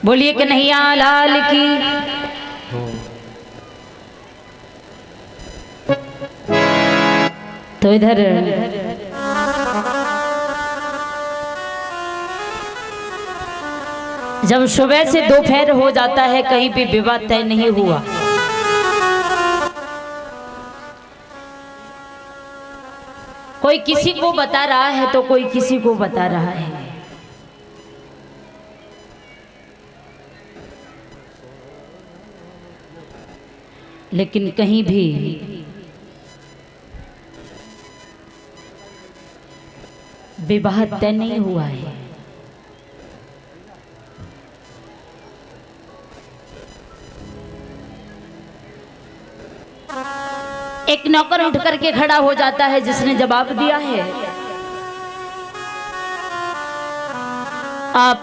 बोलिए कन्हैया लाल की। तो इधर जब सुबह से दोपहर हो जाता है, कहीं भी विवाह तय नहीं हुआ, कोई किसी को बता रहा है तो कोई किसी को बता रहा है, लेकिन कहीं भी विवाह तय नहीं हुआ है। एक नौकर उठ करके खड़ा हो जाता है जिसने जवाब दिया है, आप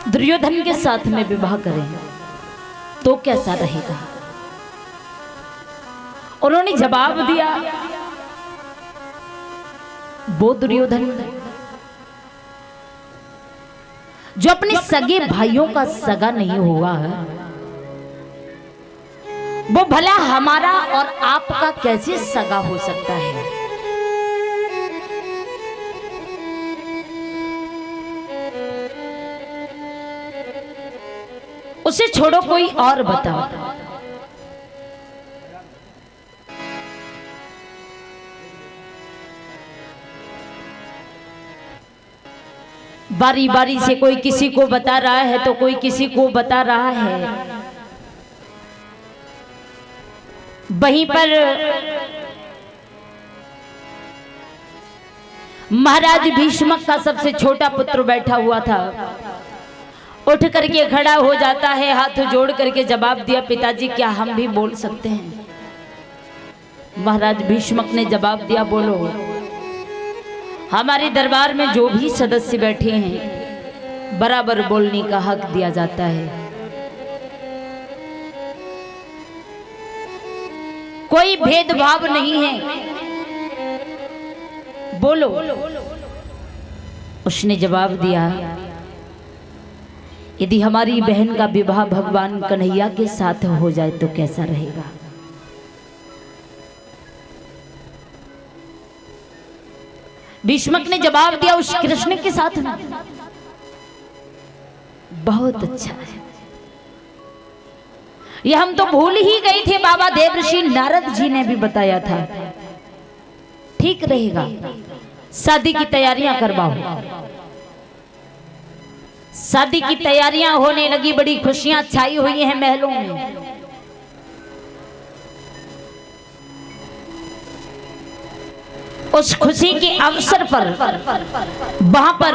दुर्योधन के साथ में विवाह करें तो कैसा रहेगा। उन्होंने जवाब दिया, वो दुर्योधन जो अपने सगे भाइयों का सगा नहीं हुआ है, वो भला हमारा और आपका कैसे सगा हो सकता है। उसे छोड़ो, कोई और बताओ। बारी बारी से कोई किसी को बता रहा है तो कोई किसी को बता रहा है। वहीं पर महाराज भीष्मक का सबसे छोटा पुत्र बैठा हुआ था, उठ करके खड़ा हो जाता है, हाथ जोड़ करके जवाब दिया, पिताजी क्या हम भी बोल सकते हैं। महाराज भीष्मक ने जवाब दिया, बोलो। हमारे दरबार में जो भी सदस्य बैठे हैं बराबर बोलने का हक दिया जाता है, कोई भेदभाव नहीं है, बोलो। उसने जवाब दिया, यदि हमारी बहन का विवाह भगवान कन्हैया के साथ हो जाए तो कैसा रहेगा। भीष्मक ने जवाब दिया, उस कृष्ण के साथ ना। बहुत अच्छा है, ये हम तो भूल ही गए थे, बाबा देवर्षि नारद जी ने भी बताया था। ठीक रहेगा, शादी की तैयारियां करवाओ। शादी की तैयारियां होने लगी, बड़ी खुशियां छाई हुई हैं महलों में। उस खुशी के अवसर पर वहां पर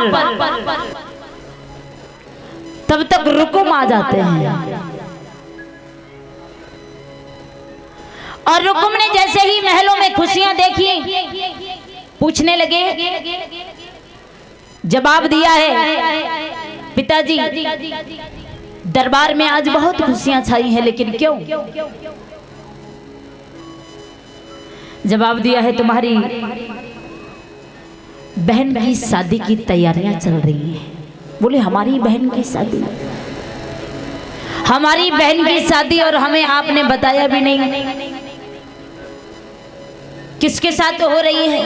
तब तक रुकुम आ जाते हैं, और रुकुम ने जैसे ही महलों में खुशियां देखी, पूछने लगे, जवाब दिया है, पिताजी दरबार में आज बहुत खुशियां छाई हैं, लेकिन क्यों। जवाब दिया है, तुम्हारी बहन की शादी की तैयारियां चल रही हैं। बोले, हमारी बहन की शादी? हमारी बहन की शादी, और हमें आपने बताया भी नहीं, किसके साथ हो रही है।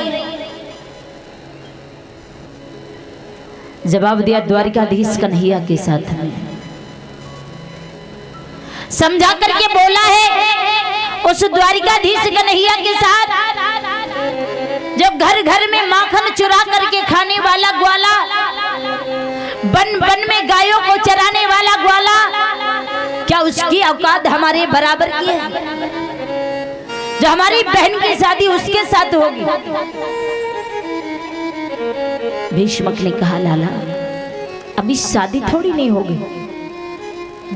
जवाब दिया, द्वारिकाधीश कन्हैया के साथ में। समझा करके बोला है, उस द्वारिकाधीश कन्हैया के साथ जो घर घर में माखन चुरा करके खाने वाला ग्वाला, बन बन में गायों को चराने वाला ग्वाला, क्या उसकी औकात हमारे बराबर की है। जो हमारी बहन की शादी उसके साथ होगी। भीष्मक ने कहा, लाला अभी शादी थोड़ी नहीं होगी,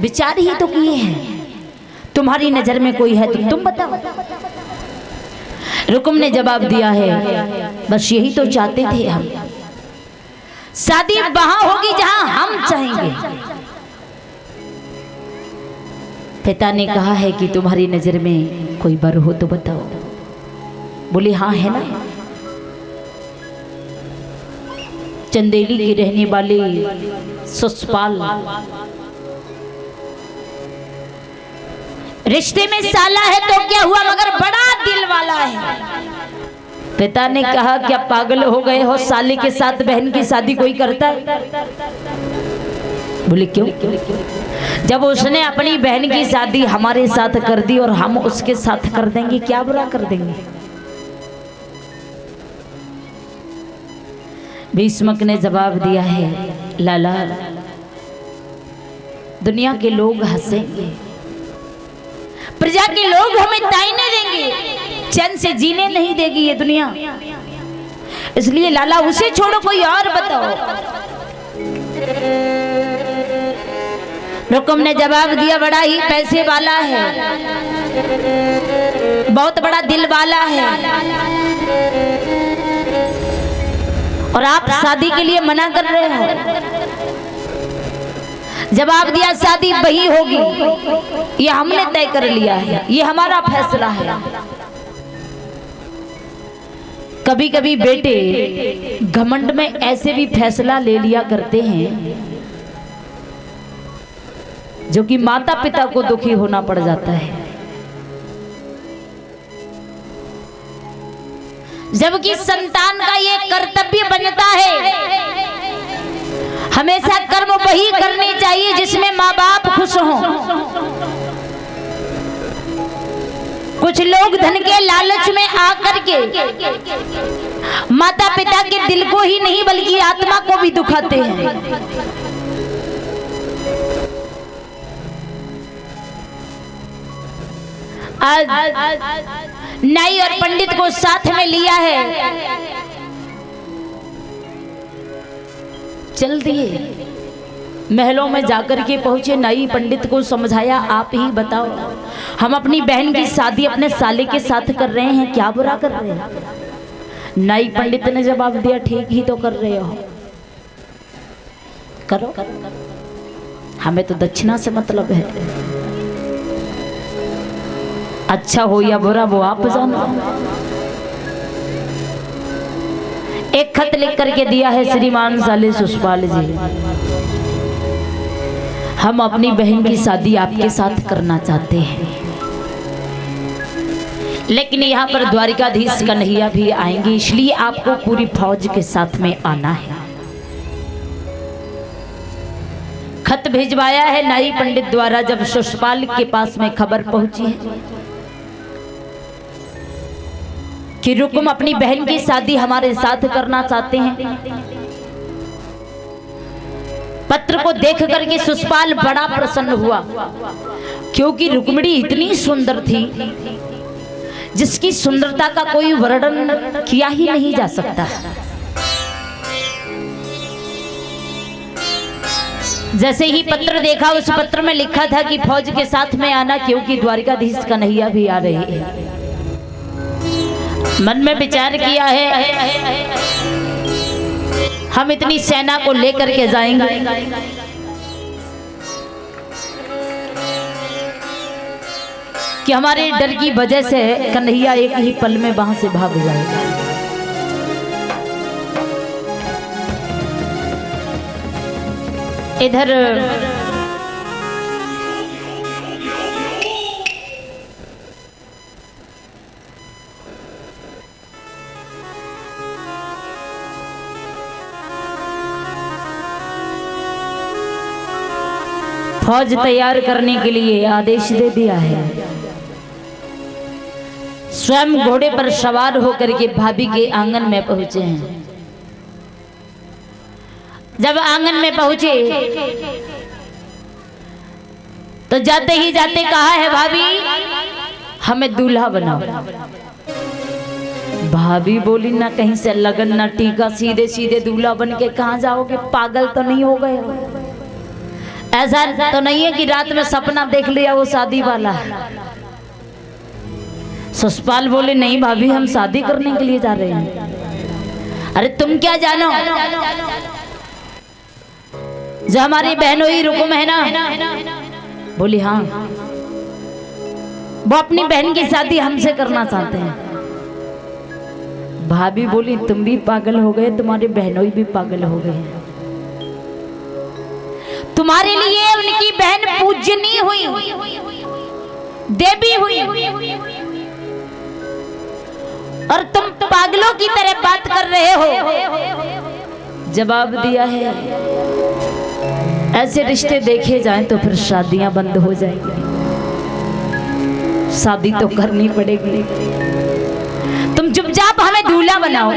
विचार ही तो किए हैं, तुम्हारी नजर में कोई है तो तुम बताओ। रुकुम ने जवाब दिया है, बस यही तो चाहते थे हम, शादी वहां होगी जहां हम चाहेंगे। पिता ने कहा है कि तुम्हारी नजर में कोई वर हो तो बताओ। बोले, हाँ है ना। चंदेली की रहने वाली सुषपाल रिश्ते में साला है तो क्या हुआ, मगर बड़ा दिल वाला है। पिता ने कहा क्या पागल हो गए हो, साले के साथ बहन की शादी कोई करता है? बोले क्यों? जब उसने अपनी बहन की शादी हमारे साथ कर दी और हम उसके साथ कर देंगे, क्या बुरा कर देंगे? भीष्मक ने जवाब दिया है, लाला दुनिया के लोग हंसेंगे, प्रजा के लोग हमें ताने देंगे, चैन से जीने नहीं देगी ये दुनिया, इसलिए लाला उसे छोड़ो, कोई और बताओ। रुकुम ने जवाब दिया, बड़ा ही पैसे वाला है, बहुत बड़ा दिल वाला है, और आप शादी के लिए मना कर रहे हो। जवाब दिया, शादी वही होगी, ये हमने तय कर लिया है, ये हमारा फैसला है। कभी कभी बेटे घमंड में ऐसे भी फैसला ले लिया करते हैं जो कि माता पिता को दुखी होना पड़ जाता है। जबकि संतान का ये कर्तव्य बनता है, हमेशा कर्म वही करने चाहिए जिसमें माँ बाप खुश हों। कुछ लोग धन के लालच में आकर के माता पिता के दिल को ही नहीं बल्कि आत्मा को भी दुखाते हैं। आज नाई और पंडित को साथ में लिया है, चल दिए महलों में जाकर के पहुंचे, नाई पंडित को समझाया, आप ही बताओ हम अपनी बहन की शादी अपने साले के साथ कर रहे हैं, क्या बुरा कर रहे हैं? नाई पंडित ने जवाब दिया, ठीक ही तो कर रहे हो, करो, हमें तो दक्षिणा से मतलब है, अच्छा हो या बुरा वो आप जानो। एक खत लिख करके दिया है, श्रीमान साले सुषपाल जी, हम अपनी बहन की शादी आपके साथ करना चाहते हैं, लेकिन यहाँ पर द्वारिकाधीश कन्हैया भी आएंगे, इसलिए आपको पूरी फौज के साथ में आना है। खत भिजवाया है नाई पंडित द्वारा। जब सुषपाल के पास में खबर पहुंची है कि रुकुम अपनी बहन की शादी हमारे साथ करना चाहते हैं, पत्र को देख करके सुषपाल बड़ा प्रसन्न हुआ, क्योंकि रुक्मिणी इतनी सुंदर थी जिसकी सुंदरता का कोई वर्णन किया ही नहीं जा सकता। जैसे ही पत्र देखा, उस पत्र में लिखा था कि फौज के साथ में आना, क्योंकि द्वारिकाधीश कन्हैया भी आ रहे हैं। मन में विचार किया है, हम इतनी सेना को लेकर के जाएंगे, कि हमारे डर की वजह से कन्हैया एक ही पल में वहां से भाग जाएगा। इधर फौज तैयार करने के लिए आदेश दे दिया है। स्वयं घोड़े पर सवार होकर के भाभी के आंगन में पहुंचे हैं। जब आंगन में पहुंचे तो जाते ही जाते कहा है, भाभी हमें दूल्हा बनाओ। भाभी बोली, ना कहीं से लगन ना टीका, सीधे सीधे दूल्हा बन के कहाँ जाओगे? पागल तो नहीं हो गए हो? ऐसा तो नहीं है कि रात में सपना देख लिया वो शादी वाला। सुषपाल बोले, नहीं भाभी हम शादी करने के लिए जा रहे हैं। अरे तुम क्या जानो, जो हमारी बहनों ही रुकुम है ना? बोली हाँ, वो अपनी बहन की शादी हमसे करना चाहते हैं। भाभी बोली तुम भी पागल हो गए, तुम्हारे बहनों भी पागल हो गए। तुम्हारे लिए उनकी बहन पूजनी हुई, देवी हुई, और तुम पागलों की तरह बात कर रहे हो। जवाब दिया है ऐसे रिश्ते देखे जाएं तो फिर शादियां बंद हो जाएंगी, शादी तो करनी पड़ेगी। तुम चुपचाप हमें दूल्हा बनाओ।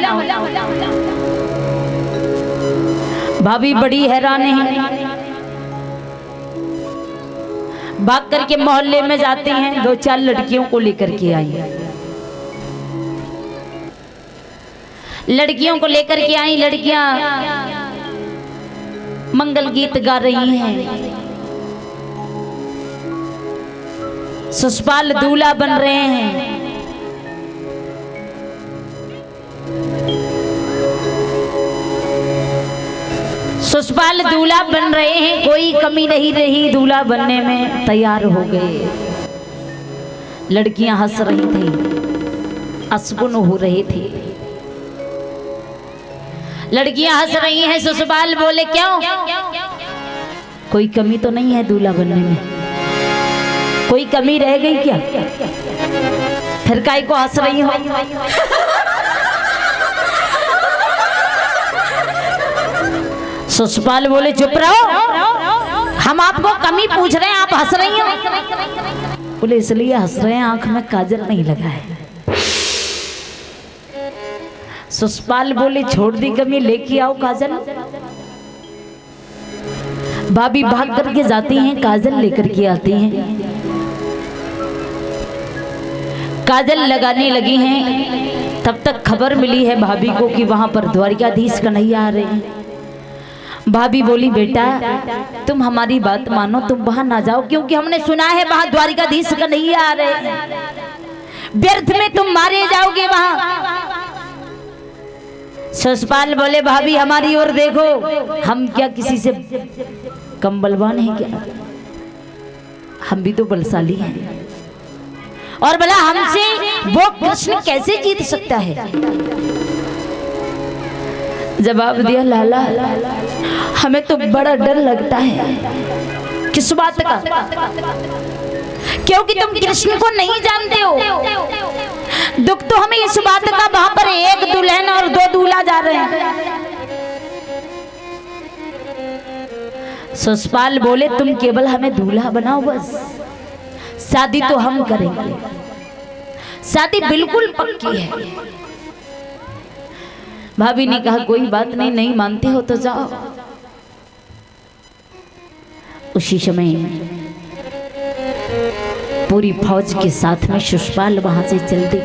भाभी बड़ी हैरान है, भाग करके मोहल्ले में जाती हैं, 2-4 लड़कियों को लेकर के आई। लड़कियों को लेकर के आई, लड़कियां मंगल गीत गा रही हैं, ससुराल दूल्हा बन रहे हैं। ससुराल दूल्हा बन रहे हैं, कोई कमी नहीं रही, दूल्हा बनने में तैयार हो गए। लड़कियां हंस रही थी, असगुन हो रही थी। लड़कियां हंस रही हैं, ससुराल बोले क्यों, कोई कमी तो नहीं है दूल्हा बनने में, कोई कमी रह गई क्या, फिर काहे को हंस रही हो। ससुराल बोले चुप रहो, हम आपको कमी पूछ रहे हैं, आप हंस रही हो। बोले इसलिए हंस रहे हैं, आंख में काजल नहीं लगा है। ससुराल बोले छोड़ दी कमी, लेके आओ काजल। भाभी भाग करके जाती हैं, काजल लेकर के आती हैं, काजल लगाने लगी हैं। तब तक खबर मिली है भाभी को कि वहां पर द्वारिकाधीश कन्हैया आ रहे हैं। भाभी बोली बेटा तुम हमारी बात मानो, तुम वहां ना जाओ, क्योंकि हमने सुना है वहां द्वारिकाधीश कन्हैया आ रहे हैं, व्यर्थ में तुम मारे जाओगे वहां। ससुराल बोले भाभी हमारी ओर देखो, हम क्या किसी से कम बलवान हैं क्या, हम भी तो बलशाली हैं, और भला हमसे वो कृष्ण कैसे जीत सकता है। जवाब दिया लाला हमें तो बड़ा डर लगता है। किस बात का, क्योंकि तुम कृष्ण को नहीं जानते हो। दुख तो हमें इस बात का, वहां पर एक दुल्हन और 2 दूल्हा जा रहे हैं। ससुराल बोले तुम केवल हमें दूल्हा बनाओ बस, शादी तो हम करेंगे, शादी बिल्कुल पक्की है। भाभी ने कहा कोई बात नहीं, नहीं मानते हो तो जाओ। उसी समय पूरी फौज के साथ में ससुराल वहां से चल दी।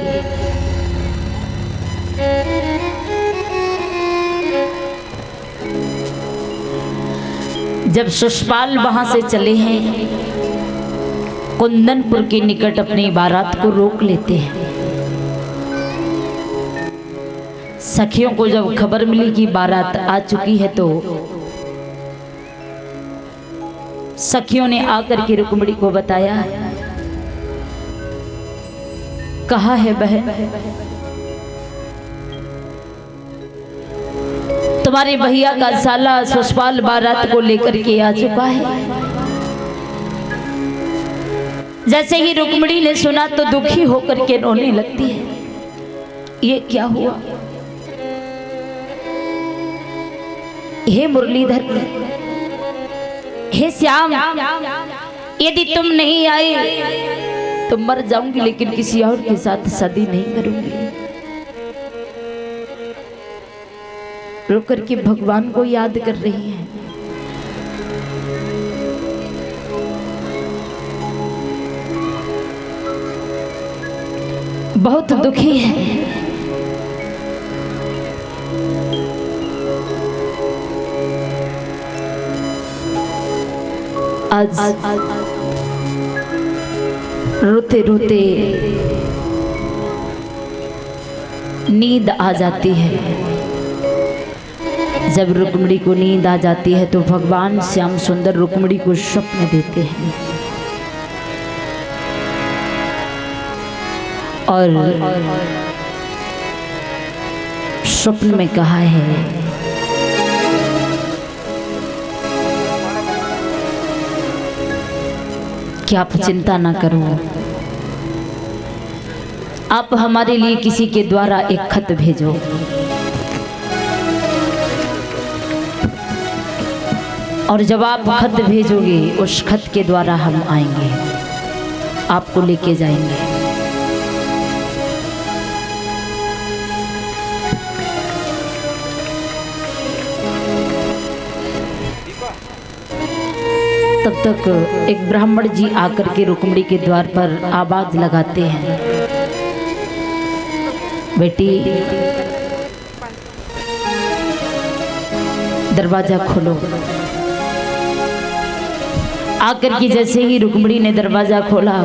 जब ससुराल वहां से चले हैं, कुंदनपुर के निकट अपनी बारात को रोक लेते हैं। सखियों को जब खबर मिली कि बारात आ चुकी है तो सखियों ने आकर के रुक्मिणी को बताया, कहा है बहन तुम्हारे भैया का साला ससुराल बारात को लेकर के आ चुका है। जैसे ही रुक्मिणी ने सुना तो दुखी होकर के रोने लगती है, ये क्या हुआ। हे मुरलीधर, हे श्याम, यदि तुम नहीं आए तो मर जाऊंगी, लेकिन किसी और के साथ शादी नहीं करूंगी। रो करके भगवान को याद कर रही है। बहुत दुखी है। आज रोते रोते नींद आ जाती है। जब रुक्मिणी को नींद आ जाती है तो भगवान श्याम सुंदर रुक्मिणी को स्वप्न देते हैं और स्वप्न में कहा है कि आप चिंता ना करो, आप हमारे लिए किसी के द्वारा एक खत भेजो। और जब आप खत भेजोगे उस खत के द्वारा हम आएंगे, आपको लेके जाएंगे। तब तक एक ब्राह्मण जी आकर के रुक्मिणी के द्वार पर आवाज लगाते हैं, बेटी दरवाजा खोलो। आकर के जैसे ही रुक्मिणी ने दरवाजा खोला,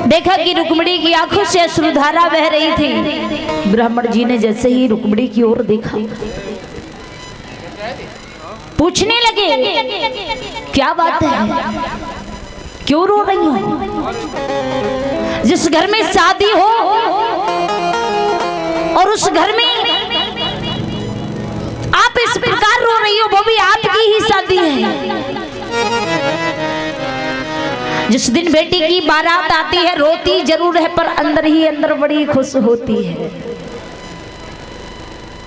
देखा कि रुक्मिणी की आंखों से अश्रुधारा बह रही थी। ब्राह्मण जी ने जैसे ही रुक्मिणी की ओर देखा, पूछने लगे क्या बात है, क्यों रो रही हो? जिस घर में शादी हो और उस घर में आप इस प्रकार रो रही हो, वो भी आपकी ही शादी है। जिस दिन बेटी की बारात आती है रोती जरूर है, पर अंदर ही अंदर बड़ी खुश होती है।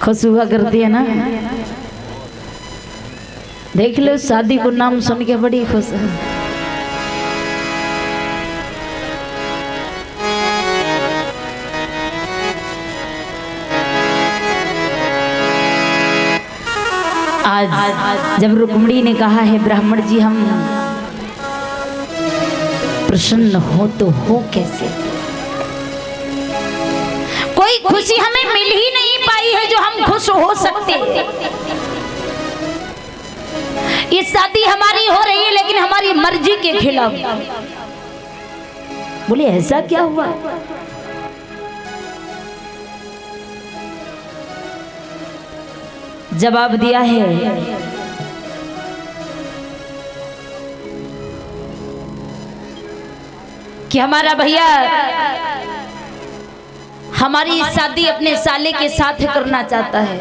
खुश हुआ करती है ना। देख लो शादी को नाम सुन के बड़ी खुश है। आज जब रुक्मिणी ने कहा है ब्राह्मण जी हम प्रसन्न हो तो हो कैसे, कोई खुशी हमें मिल ही नहीं पाई है जो हम खुश हो सकते। ये शादी हमारी हो रही है लेकिन हमारी मर्जी के खिलाफ। बोले ऐसा क्या हुआ? जवाब दिया है कि हमारा भैया हमारी शादी अपने साले के साथ करना चाहता है।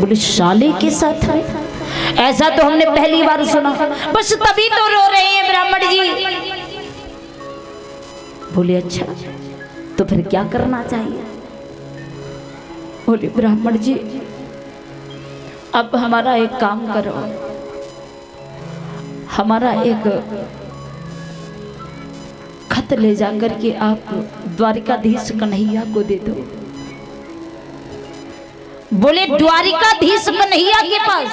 बोले साले के साथ है? ऐसा तो हमने पहली बार सुना। बस तभी तो रो रहे हैं ब्राह्मण जी। बोले अच्छा तो फिर क्या करना चाहिए? बोले ब्राह्मण जी अब हमारा एक काम करो, हमारा एक खत ले जाकर के आप द्वारिकाधीश कन्हैया को दे दो। बोले द्वारिकाधीश कन्हैया के पास,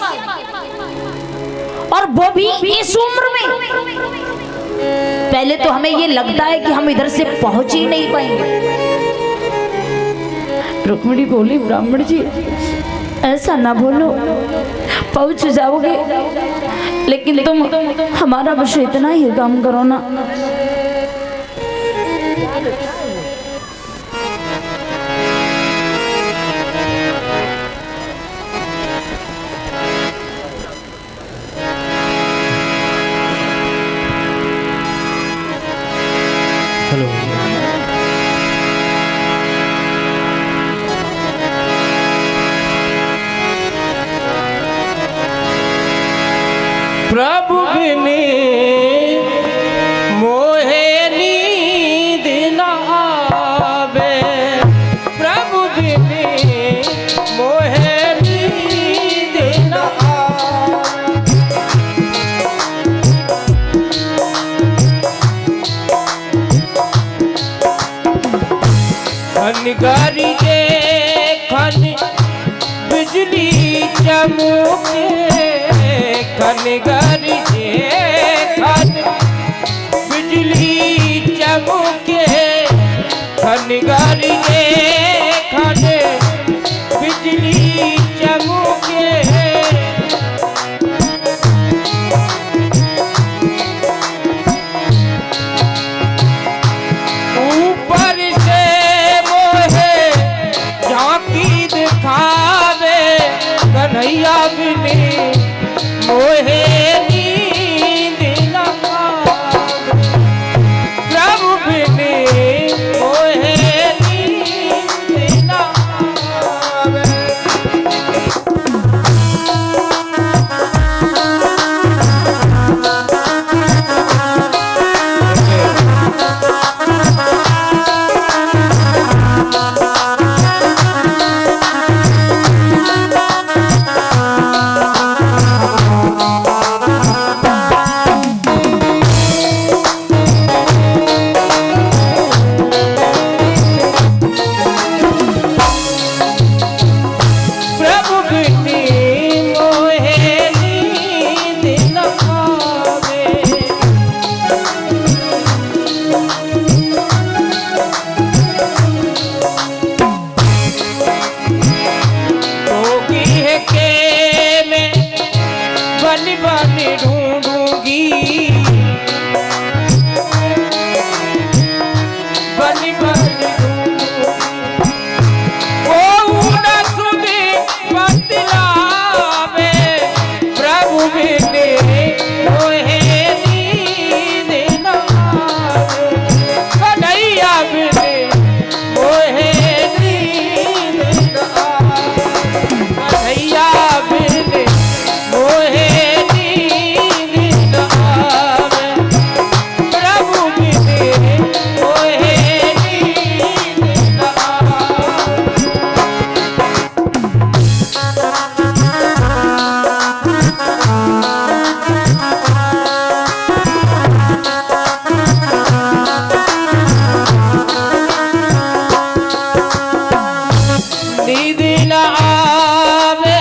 और वो भी इस उम्र में? पहले तो हमें ये लगता है कि हम इधर से पहुंच ही नहीं पाएंगे। रुक्मिणी बोली ब्राह्मण जी ऐसा ना बोलो, पहुंच जाओगे लेकिन तुम हमारा बस इतना ही काम करो ना। प्रभु बिनी मोहे नींद न आवे, प्रभु बिनी मोहे नींद न आवे। खन गरजे खन बिजली चमके, खन गरजे खन बिजली चमके, खन गरजे खन बिजली चमके। ऊपर से मोहे झांकी दिखावे, कन्हैया बिनी मोहे नींद न आवे। प्रभु बिनी मोहे नींद न आवे। रोगी है के मैं बनी बनी ढूंढूंगी, बनी बनी ढूंढूंगी। ओ न सुधी बतलावे प्रभु बिने मोहे नींद न आवे। कन्हैया बिने मोहे नींद न आवे। कन्हैया बिने मोहे नींद न आवे। प्रभु बिने मोहे नींद न आवे। नींद न आवे,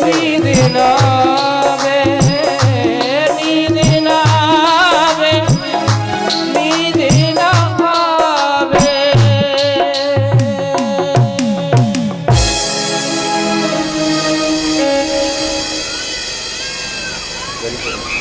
नींद न आवे, नींद न आवे, नींद न आवे। Very good.